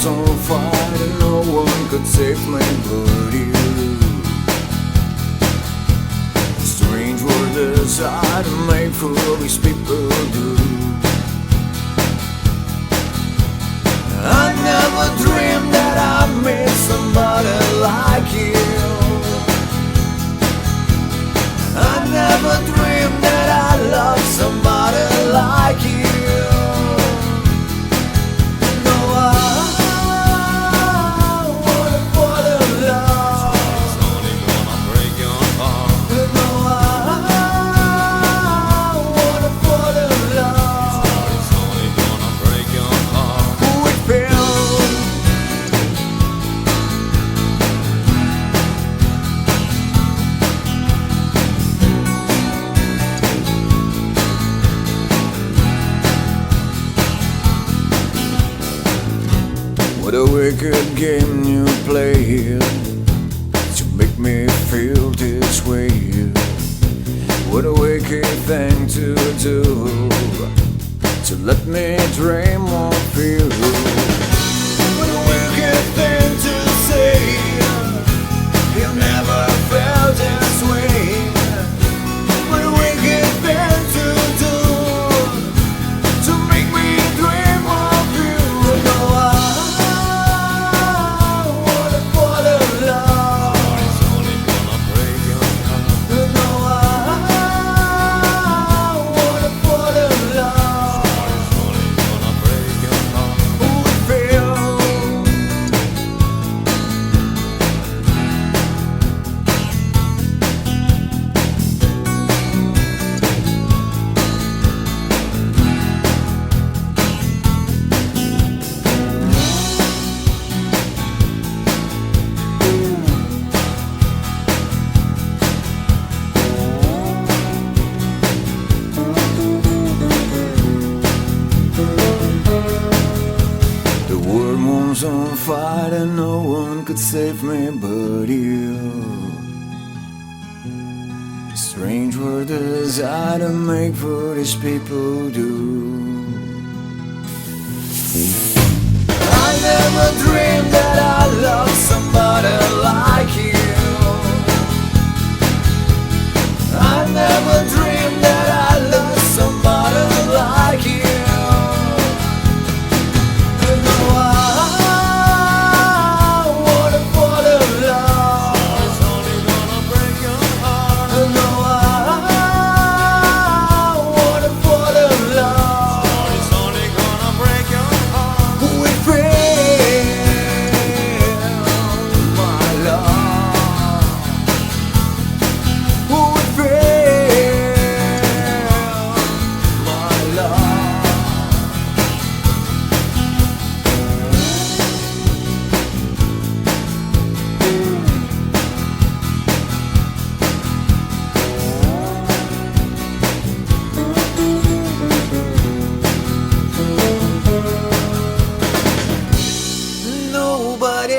was on fire and no one could save me but you. Strange world desire to make foolish people do. I never dreamed that I'd meet somebody like you. I never dreamed that I'd love somebody like you. No, I wanna fall in love. It's only gonna break your heart. No, I wanna fall in love. It's only gonna break your heart. We feel. What a wicked game you play to make me feel this way. What a wicked thing to do, to let me dream of you. What a wicked thing to say, you never felt this way. What a wicked thing to do, to make me dream of you. No, I wanna fall in love. It's only gonna break your heart. No, I wanna fall in love. It's only gonna break your heart. We feel. The world was on fire and no one could save me but you. Strange world desire to make foolish people do. I never dreamed that I'd love somebody like you. I never dreamed that I'd love somebody like you. No, I wanna fall in love. It's only gonna break your heart. No, I wanna fall in love. It's only gonna break your heart. We feel my love. We feel my love. Nobody